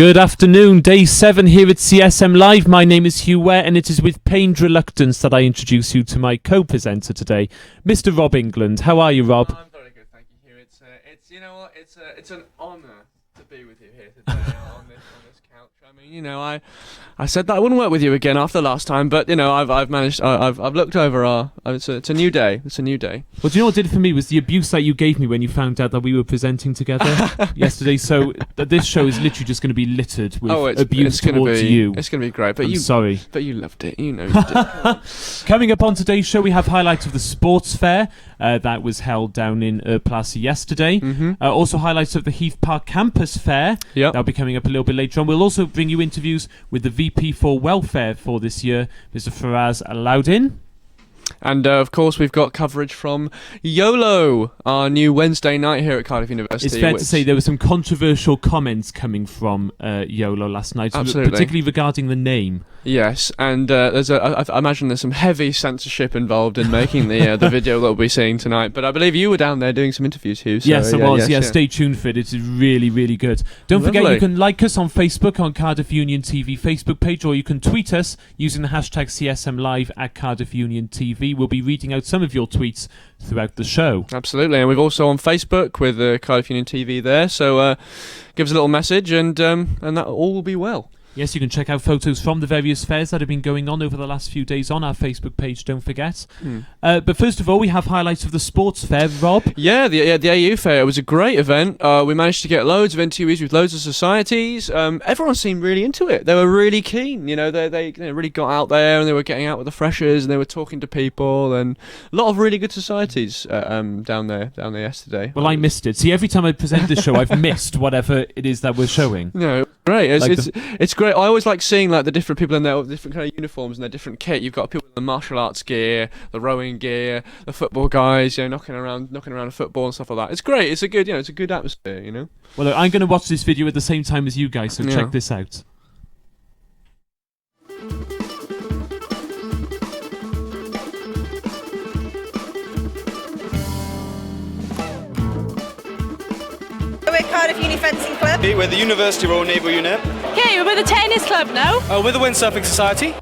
Good afternoon, day 7 here at CSM Live. My name is Hugh Ware, and it is with pained reluctance that I introduce you to my co-presenter today, Mr. Rob England. How are you, Rob? I'm very good, thank you, Hugh. It's you know what, it's an honour to be with you here today on this couch. I mean, you know, I said that I wouldn't work with you again after last time, but you know, I've managed. I've looked over our. It's a new day. It's a new day. Well, do you know what did it for me was the abuse that you gave me when you found out that we were presenting together yesterday. So this show is literally just going to be littered with abuse towards you. It's going to be great. But I'm sorry. But you loved it. You know you did. Coming up on today's show, we have highlights of the sports fair that was held down in Place yesterday. Mm-hmm. Also highlights of the Heath Park Campus Fair. Yep. That'll be coming up a little bit later on. We'll also bring you interviews with the VP for Welfare for this year, Mr. Faraz Alaudin. And of course, we've got coverage from YOLO, our new Wednesday night here at Cardiff University. It's fair to say there were some controversial comments coming from YOLO last night, Absolutely. particularly regarding the name. Yes, and I imagine there's some heavy censorship involved in making the video that we'll be seeing tonight. But I believe you were down there doing some interviews, Hugh. So, yes, I was. Yeah, stay tuned for it. It's really, really good. Don't forget, you can like us on Facebook on Cardiff Union TV Facebook page, or you can tweet us using the hashtag CSM Live at Cardiff Union TV. We'll be reading out some of your tweets throughout the show. Absolutely, and we've also on Facebook with Cardiff Union TV there. So give us a little message, and that all will be well. Yes, you can check out photos from the various fairs that have been going on over the last few days on our Facebook page, don't forget. But first of all, we have highlights of the sports fair. Rob? Yeah, the AU fair. It was a great event. We managed to get loads of interviews with loads of societies. Everyone seemed really into it. They were really keen. You know, they really got out there and they were getting out with the freshers and they were talking to people, and a lot of really good societies down there yesterday. Well, I missed it. See, every time I present this show, I've missed whatever it is that we're showing. No, great. It's great. I always like seeing like the different people in their different kind of uniforms and their different kit. You've got people in the martial arts gear, the rowing gear, the football guys, you know, knocking around a football and stuff like that. It's great. It's a good, it's a good atmosphere, you know. Well, look, I'm going to watch this video at the same time as you guys, so check this out. We're Cardiff Uni Fencing Club. We're the University Royal Naval Unit. Okay, we're with the tennis club now. We're the Windsurfing Society.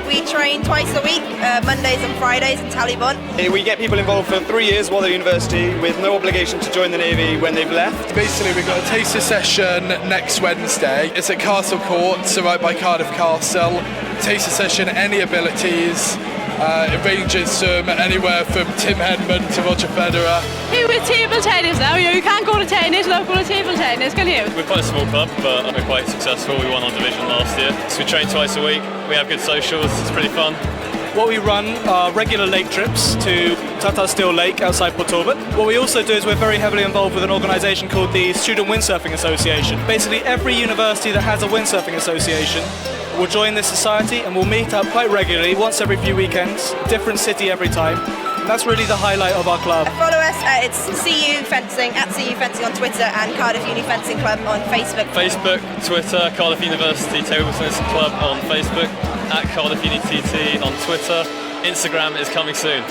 We train twice a week, Mondays and Fridays in Talibon. We get people involved for 3 years while they're at university with no obligation to join the Navy when they've left. Basically, we've got a taster session next Wednesday. It's at Castle Court, so right by Cardiff Castle. Taster session, any abilities. It ranges from anywhere from Tim Henman to Roger Federer. Here with table tennis now. You can't go to tennis without going to table tennis, can you? We're quite a small club, but we're quite successful. We won our division last year. So we train twice a week. We have good socials. It's pretty fun. What we run are regular lake trips to Tata Steel Lake outside Port Talbot. What we also do is we're very heavily involved with an organisation called the Student Windsurfing Association. Basically, every university that has a windsurfing association will join this society and we'll meet up quite regularly, once every few weekends, different city every time. And that's really the highlight of our club. Follow us, it's CU Fencing, at CU Fencing on Twitter, and Cardiff Uni Fencing Club on Facebook. Facebook, Twitter, Cardiff University Table Tennis Club on Facebook, at Cardiff Uni TT on Twitter. Instagram is coming soon.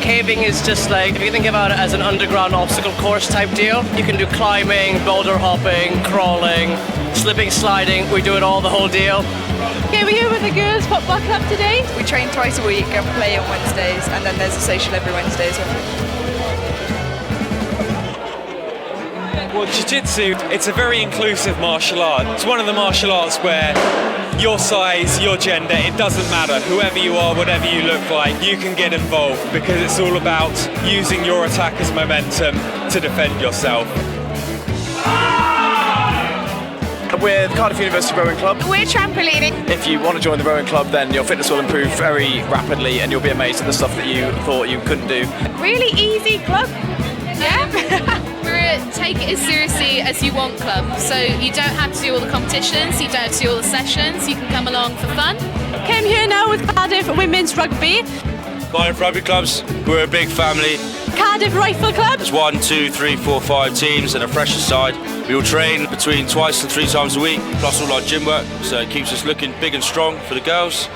Caving is just like, if you think about it as an underground obstacle course type deal, you can do climbing, boulder hopping, crawling, slipping, sliding. We do it all, the whole deal. Okay, we're here with the girls football club today. We train twice a week and play on Wednesdays, and then there's a social every Wednesday as well. Well, Jiu-Jitsu, it's a very inclusive martial art. It's one of the martial arts where your size, your gender, it doesn't matter. Whoever you are, whatever you look like, you can get involved because it's all about using your attack as momentum to defend yourself. With Cardiff University Rowing Club. We're trampolining. If you want to join the rowing club, then your fitness will improve very rapidly and you'll be amazed at the stuff that you thought you couldn't do. Really easy club. Yeah. We're a take it as seriously as you want club, so you don't have to do all the competitions, you don't have to do all the sessions, you can come along for fun. Came here now with Cardiff Women's Rugby. Cardiff Rugby Clubs, we're a big family. Cardiff Rifle Club. There's 1, 2, 3, 4, 5 teams and a fresher side. We all train between twice and 3 times a week, plus all our gym work, so it keeps us looking big and strong for the girls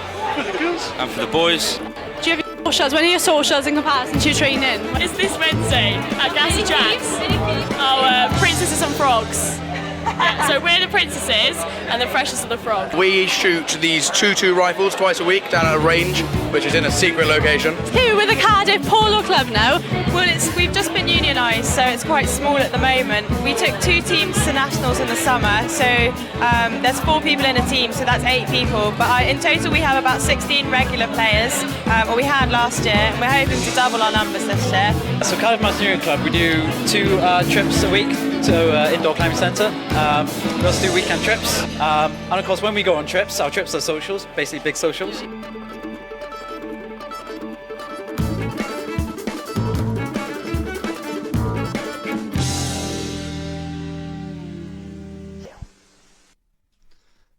and for the boys. Do you have your Socials, when are your socials in comparison to your training? It's this Wednesday at Gassy Jacks. Our princesses and frogs. Yeah, so we're the princesses and the freshest of the frog. We shoot these 2-2 rifles twice a week down at a range, which is in a secret location. Here with the Cardiff Polo Club now. Well, we've just been unionised, so it's quite small at the moment. We took 2 teams to nationals in the summer, so there's 4 people in a team, so that's 8 people. But in total, we have about 16 regular players, or we had last year, and we're hoping to double our numbers this year. So Cardiff Mountaineering Club, we do 2 trips a week to indoor climbing centre. We also do weekend trips, and of course when we go on trips, our trips are socials, basically big socials.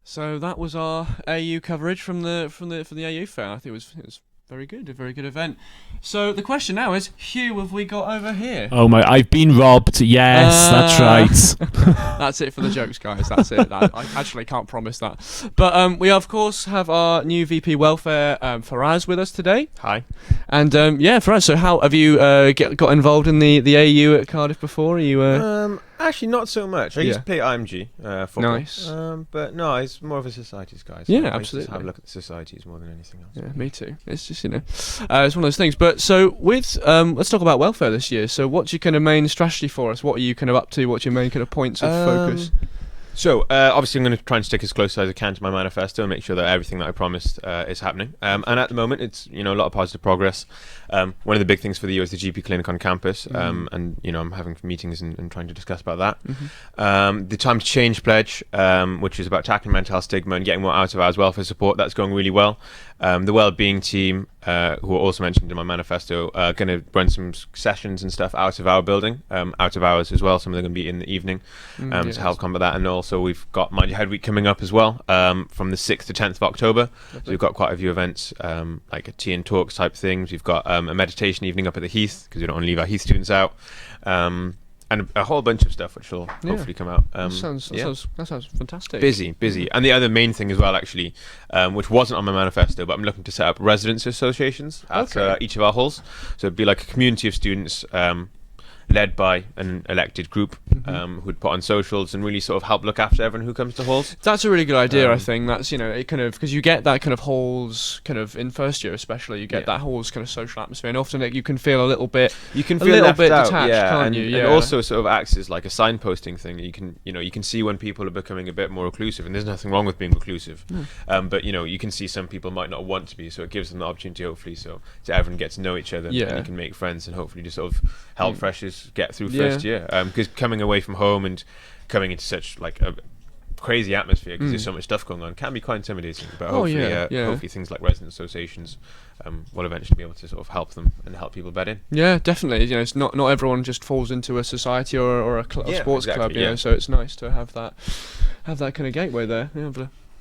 So that was our AU coverage from the AU fair. I think it was very good, a very good event. So the question now is, Hugh, have we got over here? Oh my! I've been robbed. Yes, that's right. That's it for the jokes, guys. That's it. I actually can't promise that. But we of course have our new VP Welfare, Faraz, with us today. Hi. And Faraz. So how have you got involved in the AU at Cardiff before? Are you? Actually, not so much. I used to play IMG football. Nice. But no, it's more of a societies guy. So I absolutely. just have a look at the societies more than anything else. Yeah, me too. It's just it's one of those things. But so with let's talk about welfare this year. So what's your kind of main strategy for us? What are you kind of up to? What's your main kind of points of focus? So obviously I'm going to try and stick as close as I can to my manifesto and make sure that everything that I promised is happening. And at the moment it's a lot of positive progress. One of the big things for the year is the GP clinic on campus, and I'm having meetings and trying to discuss about that. The Time to Change pledge, which is about tackling mental health stigma and getting more out of hours welfare support, that's going really well. The wellbeing team, who are also mentioned in my manifesto, are going to run some sessions and stuff out of our building, out of hours as well. Some of them are going to be in the evening to help combat that. And also we've got Mind Your Head Week coming up as well, from the 6th to 10th of October. So we've got quite a few events, like a tea and talks type things. We've got a meditation evening up at the Heath, because we don't want to leave our Heath students out. And a whole bunch of stuff which will hopefully come out. That sounds fantastic. Busy. And the other main thing as well, actually, which wasn't on my manifesto, but I'm looking to set up residence associations at each of our halls. So it'd be like a community of students led by an elected group who'd put on socials and really sort of help look after everyone who comes to halls. That's a really good idea. I think that's it kind of, because you get that kind of halls kind of in first year especially, you get that halls kind of social atmosphere, and often you can feel a little bit left out, detached, can't you? And also sort of acts as like a signposting thing. You can see when people are becoming a bit more reclusive, and there's nothing wrong with being reclusive. But you can see some people might not want to be, so it gives them the opportunity hopefully so everyone gets to know each other, and you can make friends and hopefully just sort of help freshers get through first year, because coming away from home and coming into such like a crazy atmosphere, because there's so much stuff going on, can be quite intimidating. But hopefully things like resident associations will eventually be able to sort of help them and help people bed in. Yeah, definitely. It's not everyone just falls into a society or a sports club. So it's nice to have that kind of gateway there.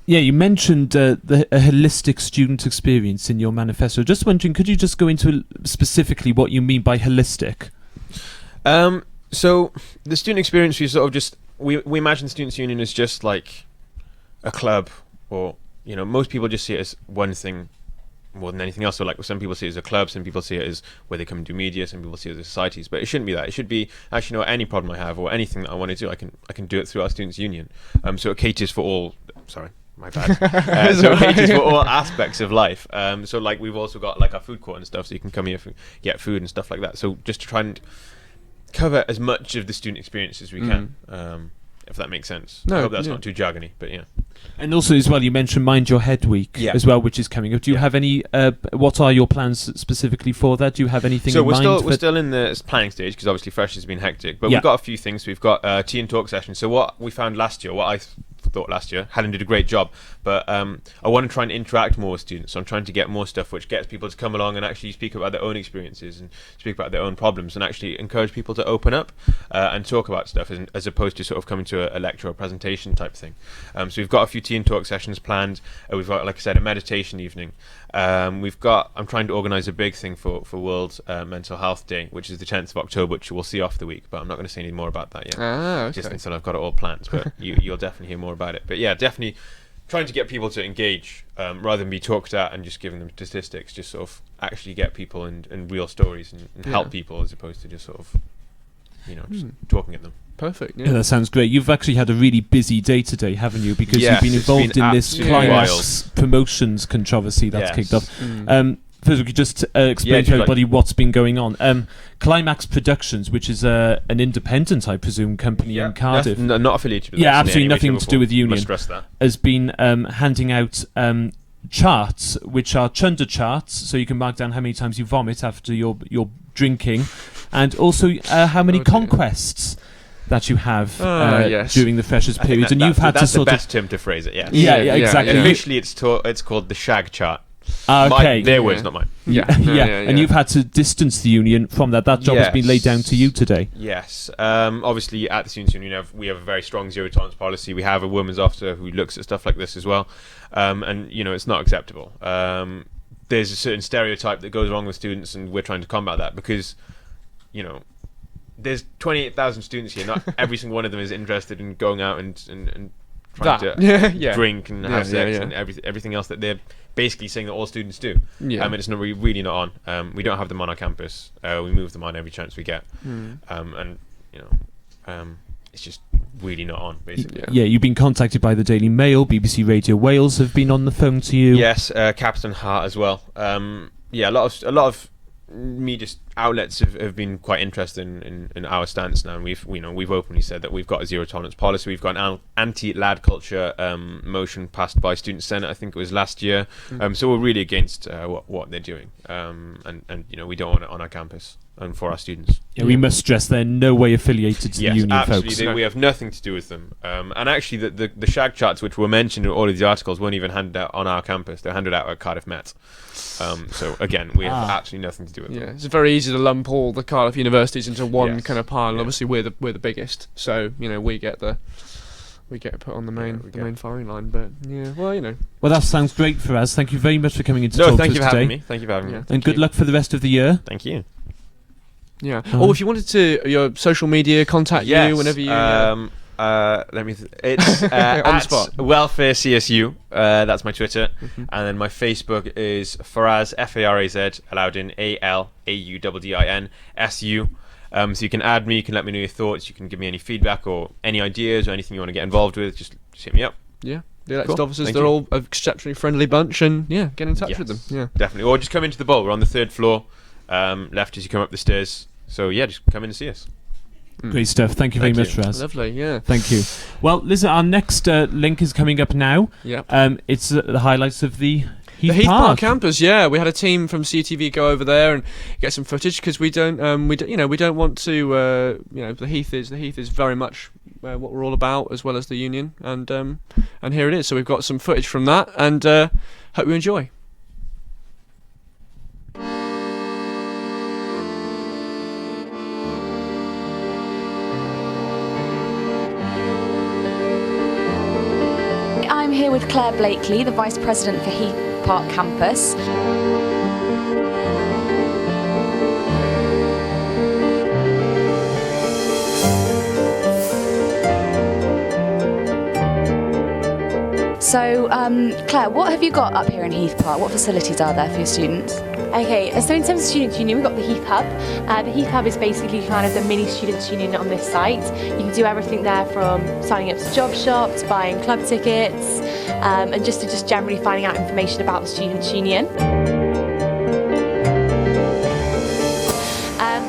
Yeah, you mentioned a holistic student experience in your manifesto. Just wondering, could you just go into specifically what you mean by holistic? So the student experience, we sort of just we imagine Students' Union as just like a club, or most people just see it as one thing more than anything else. So like some people see it as a club, some people see it as where they come and do media, some people see it as societies, but it shouldn't be that. It should be actually any problem I have or anything that I want to do, I can do it through our Students' Union. So it caters for all. Sorry. My bad. So it caters for all aspects of life. So like we've also got like our food court and stuff, so you can come here get food and stuff like that. So just to try and cover as much of the student experience as we can, if that makes sense. I hope that's not too jargony, but yeah. And also as well, you mentioned Mind Your Head Week as well, which is coming up. Do you have any? What are your plans specifically for that? Do you have anything in mind? So we're still in the planning stage, because obviously Fresh has been hectic, but we've got a few things. We've got tea and talk sessions. So what we found last year, what I thought last year, Helen did a great job, but I want to try and interact more with students. So I'm trying to get more stuff which gets people to come along and actually speak about their own experiences and speak about their own problems, and actually encourage people to open up and talk about stuff, as opposed to sort of coming to a lecture or presentation type thing. So we've got a few tea and talk sessions planned. We've got, like I said, a meditation evening. I'm trying to organise a big thing for World Mental Health Day, which is the 10th of October, which we'll see off the week, but I'm not going to say any more about that yet. Just until I've got it all planned, but you'll definitely hear more about it. But yeah, definitely trying to get people to engage rather than be talked at and just giving them statistics. Just sort of actually get people and real stories and help people as opposed to just sort of just talking at them. Perfect. Yeah, that sounds great. You've actually had a really busy day today, haven't you? Because you've been involved in this Climax promotions controversy that's kicked off. First, we could just explain to everybody what's been going on. Climax Productions, which is an independent, I presume, company in Cardiff. Not affiliated with absolutely nothing to do with Union. Must stress that. Has been handing out charts, which are chunder charts, so you can mark down how many times you vomit after your drinking, and also how many conquests that you have during the freshers period. And you've had that's to sort the best term to phrase it. Yes. Yeah, exactly. Officially, it's called the shag chart. Okay. Their words, not mine. And you've had to distance the union from that. That job has been laid down to you today. Yes. Obviously, at the Students' Union, we have a very strong zero tolerance policy. We have a women's officer who looks at stuff like this as well. And, it's not acceptable. There's a certain stereotype that goes wrong with students, and we're trying to combat that because, there's 28,000 students here. Not every single one of them is interested in going out and trying to drink and have sex and everything else that they're basically saying that all students do. And it's not really not on. We don't have them on our campus. We move them on every chance we get. And it's just really not on, basically. Yeah, you've been contacted by the Daily Mail, BBC Radio Wales have been on the phone to you. Yes, Captain Hart as well. A lot of media outlets have been quite interested in our stance now, and we've openly said that we've got a zero tolerance policy. We've got an anti-lad culture motion passed by Student Senate, I think it was last year. So we're really against what they're doing, and we don't want it on our campus and for our students. Yeah, we must stress they're no way affiliated to the union, absolutely. folks. We have nothing to do with them. And actually, the shag charts which were mentioned in all of the articles weren't even handed out on our campus. They're handed out at Cardiff Met. So again, we have absolutely nothing to do with them. It's very easy to lump all the Cardiff universities into one kind of pile. And obviously, we're the biggest, so we get put on the main firing line. But Well, that sounds great for us. Thank you very much for coming in to talk to us today. Thank you for having me. Thank you for having me. And good luck for the rest of the year. Thank you. Yeah. If you wanted to, your social media, contact you whenever you. Let me. It's on the spot. Welfare CSU. That's my Twitter, and then my Facebook is Faraz Faraz Alaudin ALAUDDIN SU. So you can add me. You can let me know your thoughts. You can give me any feedback or any ideas or anything you want to get involved with. Just hit me up. Yeah. The elected officers, they're all an exceptionally friendly bunch, and get in touch with them. Yeah, definitely. Or just come into the bowl. We're on the 3rd floor, left as you come up the stairs. So just come in and see us. Great stuff. Thank you very much, Raz. Lovely, yeah. Thank you. Well, listen, our next link is coming up now. Yep. It's the highlights of the Heath Park campus. Yeah, we had a team from CTV go over there and get some footage because we don't want to. The Heath is very much what we're all about, as well as the union, and here it is. So we've got some footage from that, and hope you enjoy. I'm here with Claire Blakely, the Vice President for Heath Park Campus. So, Claire, what have you got up here in Heath Park? What facilities are there for your students? Okay, so in terms of Students' Union, we've got the Heath Hub. The Heath Hub is basically kind of the mini Students' Union on this site. You can do everything there from signing up to job shops, buying club tickets, and just generally finding out information about the Students' Union.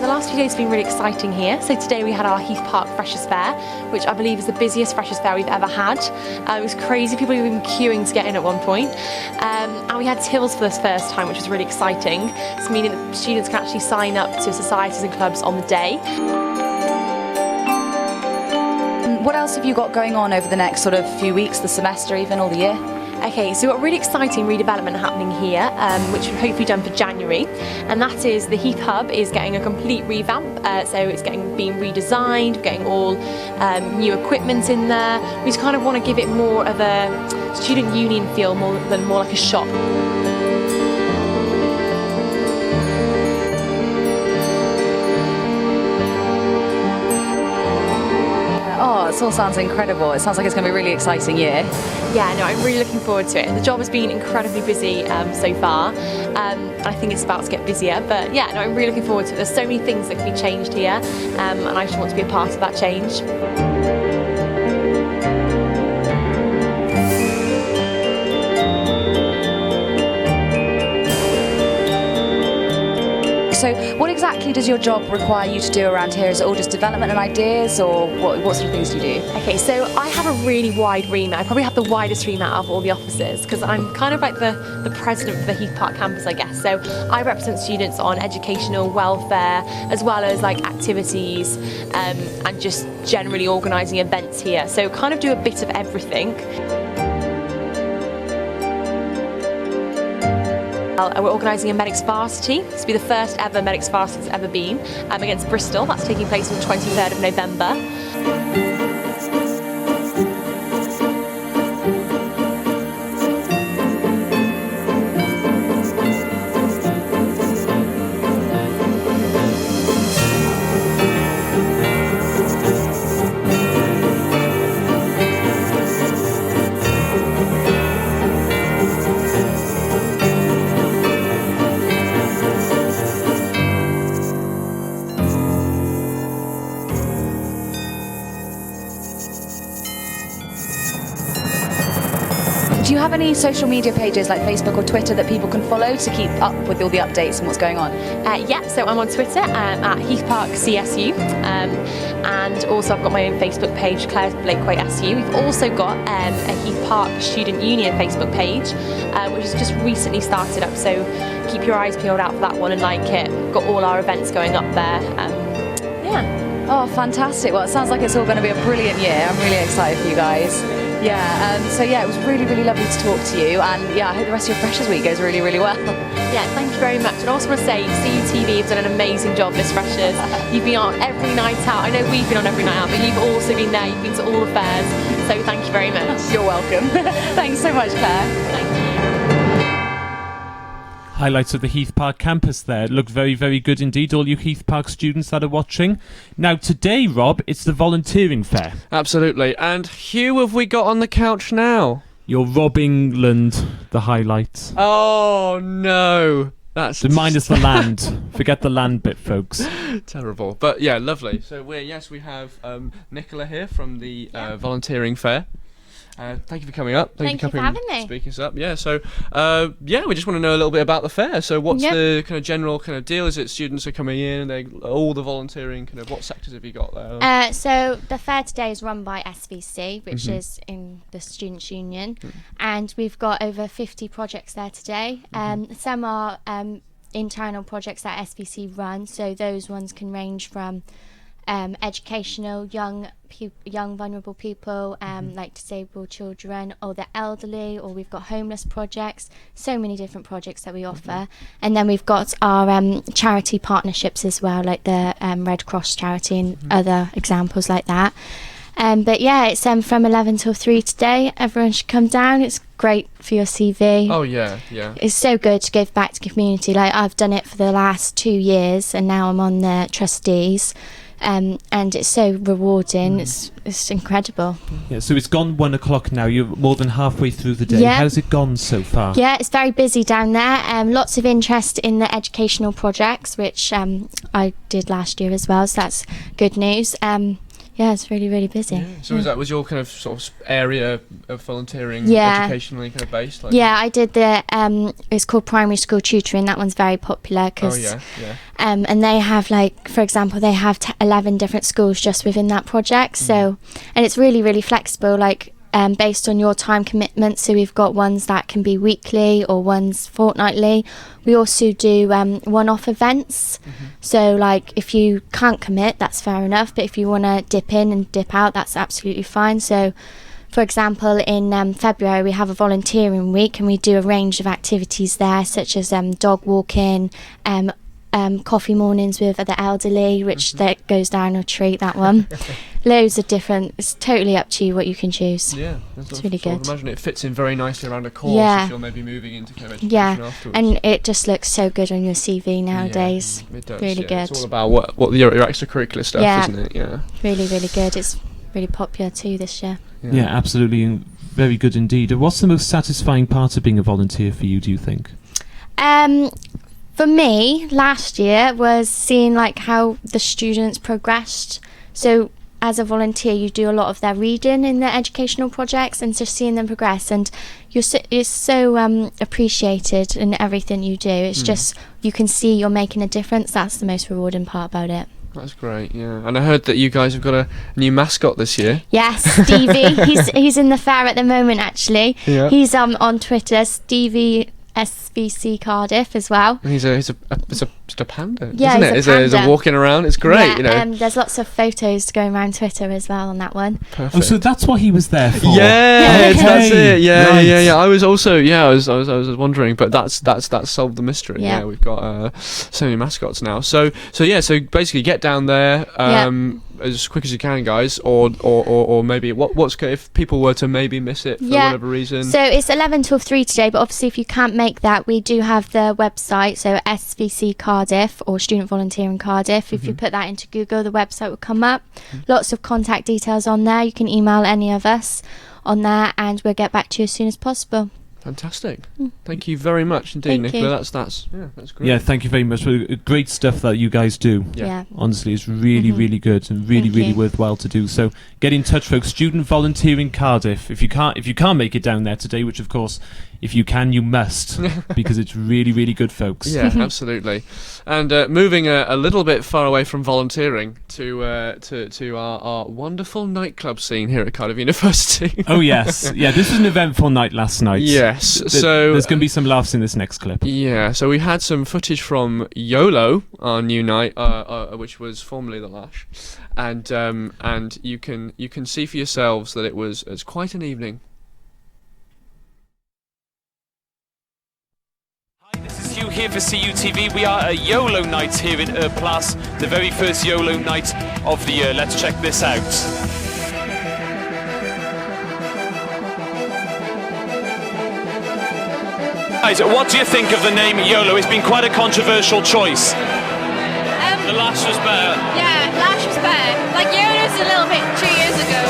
The last few days have been really exciting here. So today we had our Heath Park Freshers' Fair, which I believe is the busiest Freshers' Fair we've ever had. It was crazy, people were even queuing to get in at one point. And we had tills for this first time, which was really exciting. It's meaning that students can actually sign up to societies and clubs on the day. What else have you got going on over the next sort of few weeks, the semester even, or the year? Okay, so we've got really exciting redevelopment happening here, which we've hopefully done for January, and that is the Heath Hub is getting a complete revamp, so it's being redesigned, getting all new equipment in there. We just kind of want to give it more of a student union feel more like a shop. this all sounds incredible. It sounds like it's going to be a really exciting year. Yeah, no, I'm really looking forward to it. The job has been incredibly busy so far. I think it's about to get busier, but yeah, no, I'm really looking forward to it. There's so many things that can be changed here, and I just want to be a part of that change. So what exactly does your job require you to do around here? Is it all just development and ideas, or what sort of things do you do? Okay, so I have a really wide remit. I probably have the widest remit out of all the officers because I'm kind of like the president for the Heath Park campus, I guess. So I represent students on educational welfare as well as like activities and just generally organising events here. So kind of do a bit of everything. We're organising a medics varsity. This will be the first ever medics varsity that's ever been against Bristol. That's taking place on the 23rd of November. Do you have any social media pages like Facebook or Twitter that people can follow to keep up with all the updates and what's going on? Yeah, so I'm on Twitter at Heath Park CSU, and also I've got my own Facebook page, Claire Blakewaite SU. We've also got a Heath Park Student Union Facebook page, which has just recently started up, so keep your eyes peeled out for that one and like it. We've got all our events going up there. Yeah. Oh, fantastic. Well, it sounds like it's all going to be a brilliant year. I'm really excited for you guys. Yeah, so yeah, it was really, really lovely to talk to you, and yeah, I hope the rest of your Freshers Week goes really, really well. Yeah, thank you very much. And I also want to say, CUTV have done an amazing job this Freshers. You've been on every night out. I know we've been on every night out, but you've also been there. You've been to all the fairs, so thank you very much. You're welcome. Thanks so much, Claire. Thank you. Highlights of the Heath Park campus there. It looked very, very good indeed, all you Heath Park students that are watching. Now, today, Rob, it's the volunteering fair. Absolutely. And who have we got on the couch now? You're Rob England, the highlights. Oh, no. That's minus the land. Forget the land bit, folks. Terrible. But yeah, lovely. So we have Nicola here from the volunteering fair. Thank you for coming up. Thank you for having me. Speaking us up. Yeah. So we just want to know a little bit about the fair. So what's the kind of general kind of deal? Is it students are coming in and all the volunteering kind of what sectors have you got there? So the fair today is run by SVC, which is in the Students' Union, and we've got over 50 projects there today. Some are internal projects that SVC run, so those ones can range from educational, young vulnerable people, like disabled children, or the elderly, or we've got homeless projects. So many different projects that we offer, and then we've got our charity partnerships as well, like the Red Cross charity and other examples like that. But yeah, it's from 11 till 3 today. Everyone should come down. It's great for your CV. Oh yeah. It's so good to give back to the community. Like I've done it for the last 2 years, and now I'm on the trustees. And it's so rewarding. It's incredible. Yeah, so it's gone 1 o'clock now. You're more than halfway through the day. Yeah. How's it gone so far? Yeah, it's very busy down there. Lots of interest in the educational projects, which I did last year as well. So that's good news. Yeah, it's really, really busy. Yeah. So was your kind of sort of area of volunteering educationally kind of based? Like I did the it's called primary school tutoring. That one's very popular because and they have, like, for example, they have 11 different schools just within that project. So and it's really, really flexible, like based on your time commitment. So we've got ones that can be weekly or ones fortnightly. We also do one-off events. So like if you can't commit, that's fair enough, but if you want to dip in and dip out, that's absolutely fine. So for example, in February we have a volunteering week, and we do a range of activities there, such as dog walking, coffee mornings with the elderly, which that goes down a treat, that one. Loads of different, it's totally up to you what you can choose. Yeah, it's really good. I imagine it fits in very nicely around a course if you're maybe moving into kind of education afterwards. And it just looks so good on your CV nowadays. It does, really good. It's all about what your extracurricular stuff, isn't it? Yeah. Really, really good. It's really popular too this year. Yeah, absolutely, and very good indeed. What's the most satisfying part of being a volunteer for you, do you think? For me, last year was seeing like how the students progressed. So as a volunteer, you do a lot of their reading in their educational projects, and just seeing them progress, and you're so appreciated in everything you do. It's just, you can see you're making a difference. That's the most rewarding part about it. That's great, yeah. And I heard that you guys have got a new mascot this year. Yes, Stevie. he's in the fair at the moment, actually. Yeah. He's on Twitter, Stevie SVC Cardiff as well. He's a panda, Yeah, isn't it? he's a He's panda. walking around. It's great, Yeah, you know. there's lots of photos going around Twitter as well on that one. Perfect. Oh, so that's what he was there for. Yeah, Okay. that's it. Yeah, Right. yeah. I was also, I was wondering, but that's solved the mystery. Yeah. Yeah, we've got so many mascots now. So basically, get down there as quick as you can, guys, or maybe what's if people were to maybe miss it for whatever reason. So it's 11 till 3 today, but obviously if you can't make that, we do have the website, so SVC Cardiff or Student Volunteering Cardiff. If you put that into Google, the website will come up. Lots of contact details on there. You can email any of us on there, and we'll get back to you as soon as possible. Fantastic. Thank you very much indeed, Thank Nicola. you. That's great. Yeah, thank you very much for the great stuff that you guys do. Yeah. Honestly, it's really, really good and really, Thank really you. worthwhile to do. So get in touch, folks. Student Volunteering Cardiff. If you can't make it down there today, which of course, if you can, you must, because it's really, really good, folks. Yeah, absolutely. And moving a little bit far away from volunteering to our wonderful nightclub scene here at Cardiff University. Oh yes, yeah. This was an eventful night last night. Yes, So there's going to be some laughs in this next clip. Yeah, so we had some footage from YOLO, our new night, which was formerly the Lash, and you can see for yourselves that it's quite an evening. This is Hugh here for CUTV. We are at YOLO night here in Place, the very first YOLO night of the year. Let's check this out. Guys, what do you think of the name YOLO? It's been quite a controversial choice. The Lash was better. Yeah, Lash was better. Like YOLO's a little bit 2 years ago,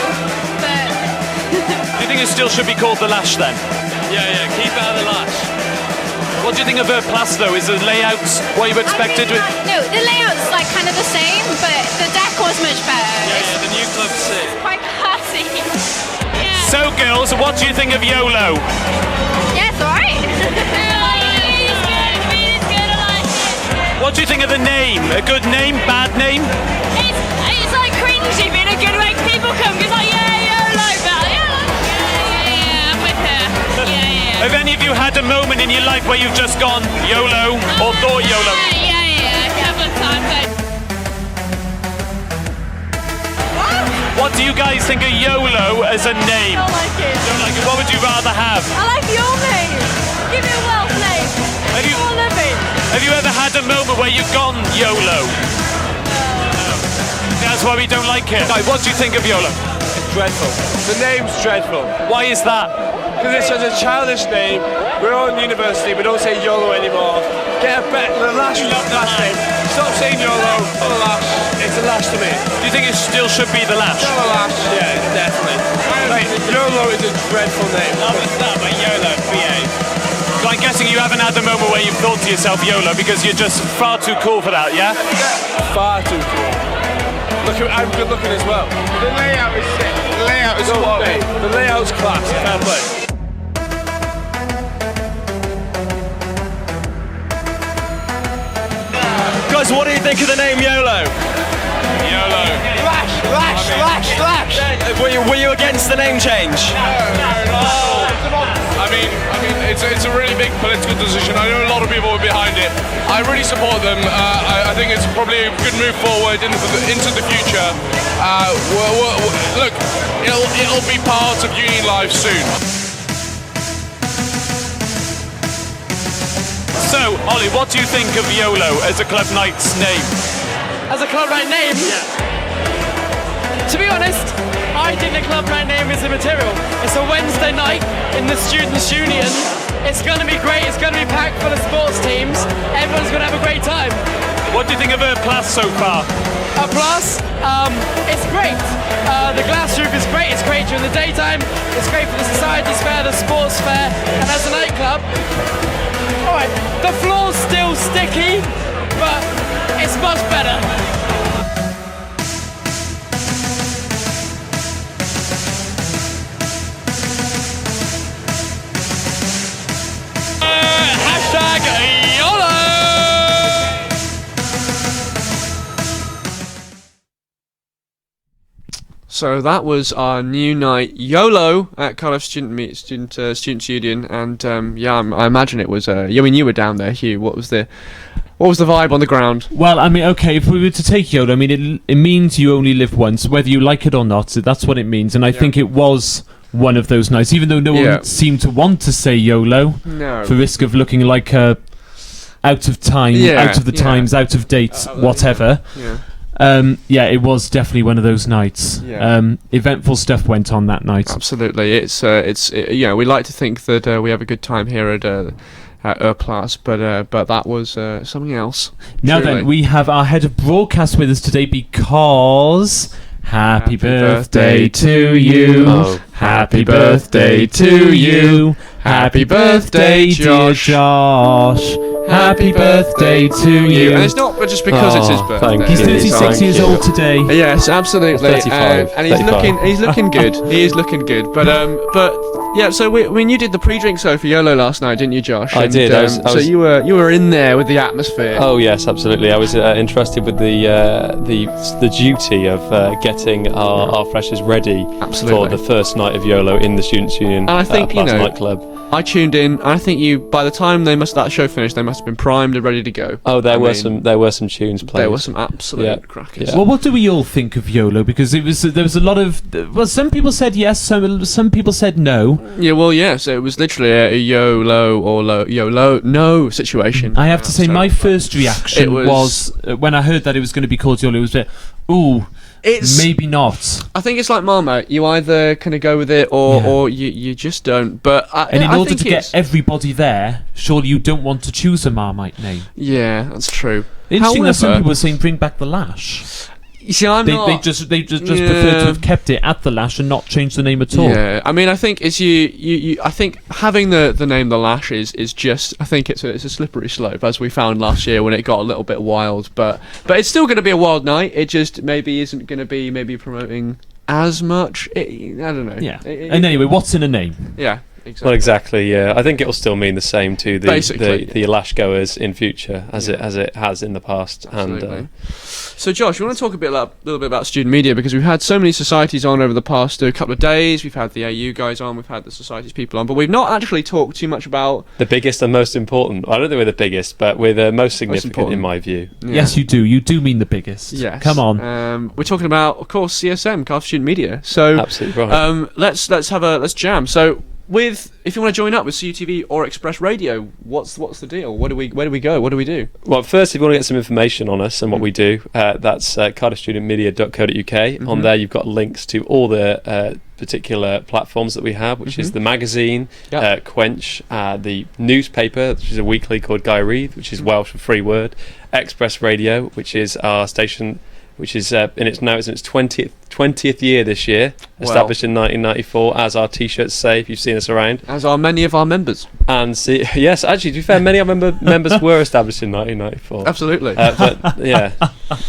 but Do you think it still should be called the Lash then? Yeah, keep out of the Lash. What do you think of Place though? Is the layout what you expected? no, the layout's like kind of the same, but the decor's much better. It's The new club's sick. quite classy. So girls, what do you think of YOLO? Yeah, it's alright. What do you think of the name? A good name? Bad name? It's like cringy, but in a good way. People come because like, YOLO, but I'm with her. Have any of you had a moment in your life where you've just gone YOLO or thought YOLO? Yeah, a couple of times. What do you guys think of YOLO as a name? I don't like it. Don't like it. What would you rather have? I like your name. Give me a Welsh name. Have you ever had a moment where you've gone YOLO? No. That's why we don't like it. Guys, what do you think of YOLO? It's dreadful. The name's dreadful. Why is that? Because it's such a childish name. We're all in university, we don't say YOLO anymore. Get a bet, the Lash is the last name. Stop saying YOLO, not the Lash. It's the Lash to me. Do you think it still should be the Lash? Not the Lash, yeah, definitely. Like, YOLO is a dreadful name. Not but YOLO, behave. So I'm guessing you haven't had the moment where you've thought to yourself YOLO because you're just far too cool for that, yeah? Far too cool. Look, I'm good looking as well. The layout is sick. The layout is okay. The layout's class. Fair play. Guys, what do you think of the name YOLO? YOLO. Lash. Were you against the name change? No. I mean, it's a really big political decision. I know a lot of people are behind it. I really support them. I think it's probably a good move forward into the future. Look, it'll be part of union life soon. So, Ollie, what do you think of YOLO as a club night's name? As a club night name? To be honest, I think the club night name is immaterial. It's a Wednesday night in the Students' Union. It's going to be great. It's going to be packed full of sports teams. Everyone's going to have a great time. What do you think of Place so far? Plus, it's great. The glass roof is great. It's great during the daytime. It's great for the societies fair, the sports fair, and as a nightclub. All right, the floor's still sticky, but it's much better. Hashtag YOLO! So that was our new night YOLO at Cardiff Students Union, and I imagine it was. I mean, you were down there, Hugh. What was the vibe on the ground? Well, I mean, okay, if we were to take YOLO, I mean, it means you only live once, whether you like it or not. That's what it means, and I think it was one of those nights, even though no one seemed to want to say YOLO, for risk of looking like a out of time, out of the times, out of date, whatever. It was definitely one of those nights. Eventful stuff went on that night. Absolutely, we like to think that we have a good time here at Plus, but that was something else. Now then, we have our head of broadcast with us today because happy birthday to you. Happy birthday to you. Happy birthday, dear Josh. Happy birthday to you. And it's not just because it's his birthday. He's 36 years old today. Yes, absolutely. 35. And he's looking good. He is looking good. But yeah. So you did the pre-drink show for YOLO last night, didn't you, Josh? I did. So you were in there with the atmosphere. Oh yes, absolutely. I was entrusted with the duty of getting our freshers ready for the first night of YOLO in the Students' Union. And I think nightclub. I tuned in. I think by the time that show finished, they must have been primed and ready to go. Oh, there were some tunes played. There were some absolute crackers. Well, what do we all think of YOLO? Because there was a lot of some people said yes, some people said no. Yeah, well, yes, it was literally a YOLO or YOLO no situation. I have to say, my first reaction was when I heard that it was going to be called YOLO. It was a bit, ooh. Maybe not. I think it's like Marmite. You either kind of go with it or you just don't. But in order to get everybody there, surely you don't want to choose a Marmite name. Yeah, that's true. Interesting that some people were saying bring back the Lash. You see, they just prefer to have kept it at the Lash and not changed the name at all. Yeah, I mean, I think it's I think having the name the Lash is just. I think it's a slippery slope, as we found last year when it got a little bit wild. But it's still going to be a wild night. It just maybe isn't going to be promoting as much. I don't know. Yeah. And anyway, what's in a name? Yeah. Exactly. Well, exactly. Yeah, I think it will still mean the same to the Lash goers in future as it has in the past. Absolutely. And so, Josh, we want to talk a little bit about student media, because we've had so many societies on over the past couple of days. We've had the AU guys on, we've had the societies people on, but we've not actually talked too much about the biggest and most important. I don't think we're the biggest, but we're the most significant in my view. Yeah. Yes, you do. You do mean the biggest. Yes. Come on. We're talking about, of course, CSM, Cardiff Student Media. So, absolutely right. Let's jam. So, if you want to join up with CUTV or Express Radio, what's the deal? Where do we go? What do we do? Well, first, if you want to get some information on us and what we do, that's cardiffstudentmedia.co.uk. On there, you've got links to all the particular platforms that we have, which is the magazine, Quench, the newspaper, which is a weekly called Guy Reeve, which is Welsh for free word, Express Radio, which is our station, which is in its 20th year this year, established in 1994, as our T-shirts say, if you've seen us around. As are many of our members. And yes, actually, to be fair, many of our members were established in 1994. Absolutely. But yeah,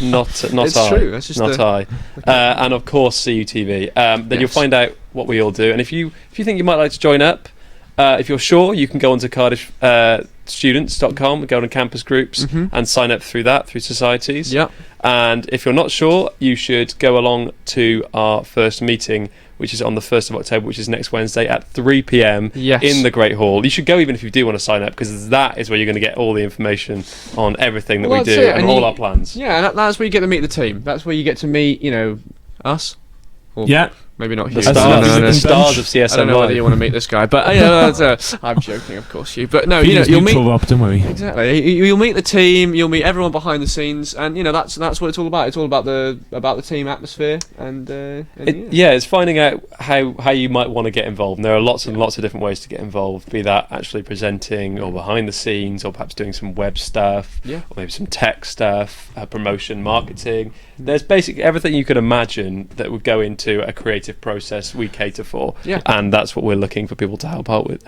not it's I. True. That's just not I. And of course, CUTV. Then you'll find out what we all do. And if you think you might like to join up, if you're sure, you can go onto Cardiff students.com, go on campus groups and sign up through societies. Yeah. And if you're not sure, you should go along to our first meeting, which is on the 1st of October, which is next Wednesday at 3 p.m. in the Great Hall. You should go even if you do want to sign up, because that is where you're going to get all the information on everything that we do and all our plans. Yeah, and that's where you get to meet the team. That's where you get to meet, us. Maybe not The Hugh. stars of CSM I don't know whether Live. you want to meet this guy, but I'm joking, of course, Hugh. But no, you'll meet. Rob, don't worry. Exactly. You'll meet the team. You'll meet everyone behind the scenes, and that's what it's all about. It's all about the team atmosphere, and it's finding out how you might want to get involved. And there are lots and lots of different ways to get involved. Be that actually presenting, or behind the scenes, or perhaps doing some web stuff, or maybe some tech stuff, promotion, marketing. There's basically everything you could imagine that would go into a creative process we cater for, and that's what we're looking for people to help out with.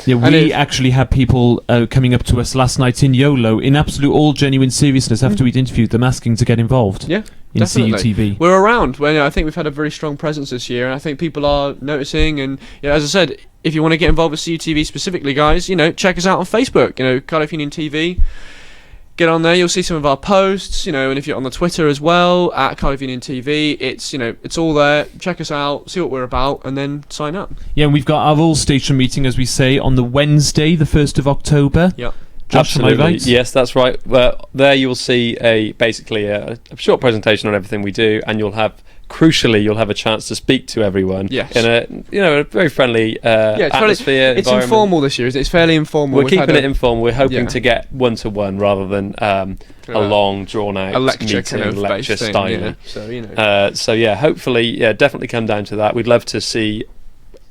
Yeah, we actually had people coming up to us last night in YOLO, in absolute all genuine seriousness, after we'd interviewed them, asking to get involved. Yeah, in definitely. CUTV. We're around. I think we've had a very strong presence this year, and I think people are noticing. And as I said, if you want to get involved with CUTV specifically, guys, check us out on Facebook. Cardiff Union TV. Get on there, you'll see some of our posts, and if you're on the Twitter as well, at Cardiff Union TV, it's all there. Check us out, see what we're about, and then sign up. Yeah, and we've got our all-station meeting, as we say, on the Wednesday, the 1st of October. Yep. Josh, am I right? Yes, that's right. Well, there you'll see basically a short presentation on everything we do, and crucially, you'll have a chance to speak to everyone in a very friendly atmosphere. It's informal this year, isn't it? It's fairly informal. We're keeping it informal. We're hoping to get one-to-one rather than a long, drawn-out lecture meeting, lecture thing, style. So hopefully, definitely come down to that. We'd love to see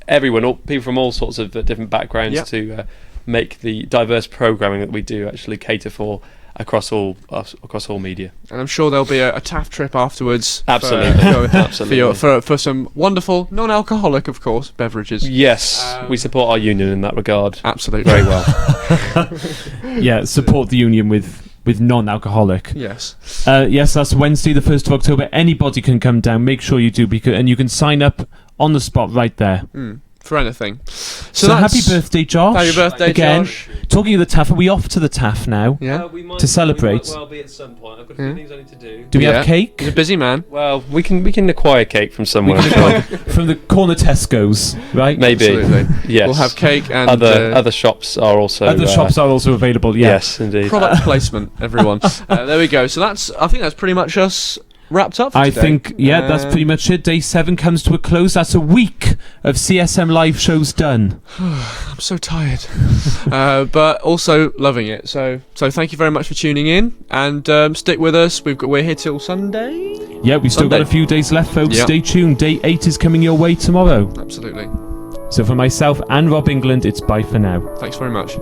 everyone, people from all sorts of different backgrounds, to make the diverse programming that we do actually cater for across all media. And I'm sure there'll be a TAF trip afterwards. Absolutely. For some wonderful non-alcoholic, of course, beverages. Yes, we support our union in that regard. Absolutely. Very well. Support the union with non-alcoholic. Yes. Yes, that's Wednesday, the 1st of October. Anybody can come down. Make sure you do, and you can sign up on the spot right there. For anything. So happy birthday, Josh. Happy birthday, again. Josh. Talking of the TAF, are we off to the TAF now? Yeah. To celebrate? We might well be at some point. I've got a few things I need to do. Do we have cake? He's a busy man. Well, we can acquire cake from somewhere. From the corner Tesco's, right? Maybe. Absolutely. Yes. We'll have cake and other shops are also available. Yeah. Yes, indeed. Product placement, everyone. There we go. So I think that's pretty much us wrapped up for today. I think, that's pretty much it. Day 7 comes to a close. That's a week of CSM live shows done. I'm so tired. But also loving it. So thank you very much for tuning in, and stick with us. We're here till Sunday. Yeah, we've still got a few days left, folks. Stay tuned. Day 8 is coming your way tomorrow. Absolutely. So for myself and Rob England, it's bye for now. Thanks very much.